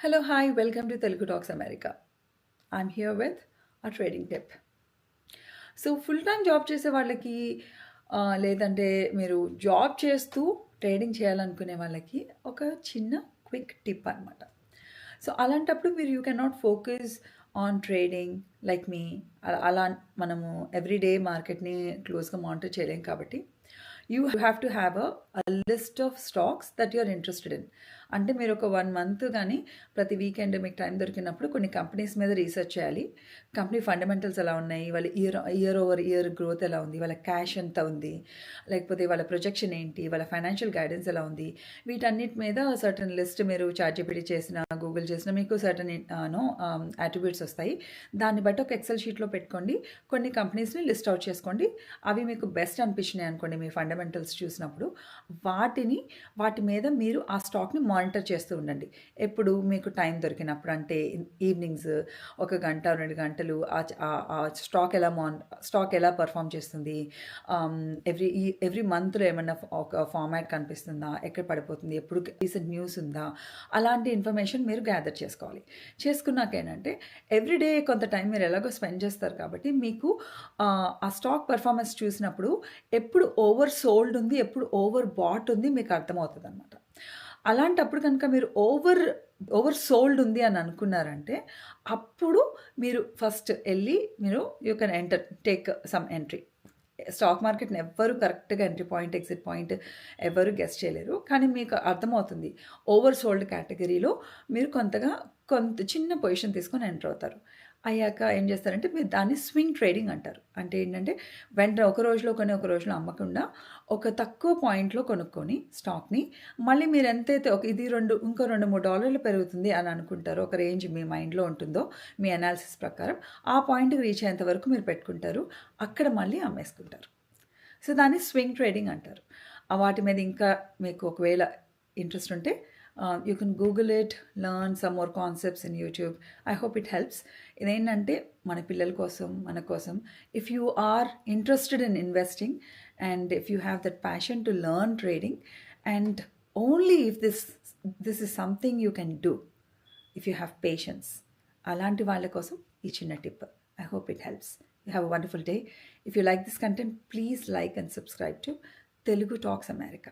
Hello, hi, welcome to Telugu Talks America. I'm here with a trading tip. So full time job చేసే వాళ్ళకి లేదంటే మీరు job చేస్తూ trading చేయాలనుకునే వాళ్ళకి ఒక చిన్న క్విక్ టిప్ అనమాట. సో అలాంటప్పుడు మీరు you can not focus on trading like me. అలా మనము ఎవ్రీడే మార్కెట్ని క్లోజ్గా మానిటర్ చేయలేం కాబట్టి you have to have a list of stocks that you're interested in. అంటే మీరు ఒక 1 మంత్ కానీ ప్రతి వీకెండ్ మీకు టైం దొరికినప్పుడు కొన్ని కంపెనీస్ మీద రీసెర్చ్ చేయాలి. కంపెనీ ఫండమెంటల్స్ ఎలా ఉన్నాయి, వాళ్ళ ఇయర్ ఓవర్ ఇయర్ గ్రోత్ ఎలా ఉంది, వాళ్ళ క్యాష్ ఎంత ఉంది, లేకపోతే వాళ్ళ ప్రొజెక్షన్ ఏంటి, వాళ్ళ ఫైనాన్షియల్ గైడెన్స్ ఎలా ఉంది, వీటన్నిటి మీద సర్టన్ లిస్ట్ మీరు చాట్‌జిపిటి చేసిన, గూగుల్ చేసిన మీకు సర్టన్ అట్రిబ్యూట్స్ వస్తాయి. దాన్ని బట్టి ఒక ఎక్సెల్ షీట్లో పెట్టుకోండి. కొన్ని కంపెనీస్ని లిస్ట్ అవుట్ చేసుకోండి. అవి మీకు బెస్ట్ అనిపించినాయి అనుకోండి మీ ఫండమెంటల్స్ చూసినప్పుడు, వాటి మీద మీరు ఆ స్టాక్ని మానిటర్ చేస్తూ ఉండండి. ఎప్పుడు మీకు టైం దొరికినప్పుడు, అంటే ఈవినింగ్స్ 1 గంట 2 గంటలు ఆ స్టాక్ ఎలా పర్ఫామ్ చేస్తుంది, ఎవ్రీ మంత్లో ఏమన్నా ఒక ఫార్మాట్ కనిపిస్తుందా, ఎక్కడ పడిపోతుంది, ఎప్పుడు రీసెంట్ న్యూస్ ఉందా, అలాంటి ఇన్ఫర్మేషన్ మీరు గ్యాదర్ చేసుకోవాలి. చేసుకున్నాక ఏంటంటే ఎవ్రీడే కొంత టైం మీరు ఎలాగో స్పెండ్ చేస్తారు కాబట్టి మీకు ఆ స్టాక్ పర్ఫార్మెన్స్ చూసినప్పుడు ఎప్పుడు ఓవర్ సోల్డ్ ఉంది, ఎప్పుడు ఓవర్ బాట్ ఉంది మీకు అర్థమవుతుంది అనమాట. అలాంటప్పుడు కనుక మీరు ఓవర్ సోల్డ్ ఉంది అని అనుకున్నారంటే అప్పుడు మీరు ఫస్ట్ వెళ్ళి మీరు you can take some entry. Stock మార్కెట్ని ఎవ్వరు కరెక్ట్గా ఎంట్రీ పాయింట్, ఎగ్జిట్ పాయింట్ ఎవరు గెస్ చేయలేరు. కానీ మీకు అర్థమవుతుంది ఓవర్ సోల్డ్ కేటగిరీలో మీరు కొంత చిన్న పొజిషన్ తీసుకొని ఎంటర్ అవుతారు. అయ్యాక ఏం చేస్తారంటే మీరు దాన్ని స్వింగ్ ట్రేడింగ్ అంటారు. అంటే ఏంటంటే వెంటనే ఒక రోజులో ఒక రోజులో అమ్మకుండా ఒక తక్కువ పాయింట్లో కొనుక్కొని స్టాక్ని మళ్ళీ మీరు ఎంతైతే ఇది ఇంకో $2-3 పెరుగుతుంది అని అనుకుంటారో, ఒక రేంజ్ మీ మైండ్లో ఉంటుందో మీ అనాలిసిస్ ప్రకారం ఆ పాయింట్కి రీచ్ అయ్యేంత వరకు మీరు పెట్టుకుంటారు. అక్కడ మళ్ళీ అమ్మేసుకుంటారు. సో దాన్ని స్వింగ్ ట్రేడింగ్ అంటారు. వాటి మీద ఇంకా మీకు ఒకవేళ ఇంట్రెస్ట్ ఉంటే you can Google it, learn some more concepts in YouTube. I hope it helps. ఇదేంటంటే మన పిల్లల కోసం, మన కోసం, if you are interested in investing and if you have that passion to learn trading, and only if this is something you can do, if you have patience, అలాంటి వాళ్ళ కోసం ఈ చిన్న tip. I hope it helps. You have a wonderful day. If you like this content, please like and subscribe to Telugu Talks America.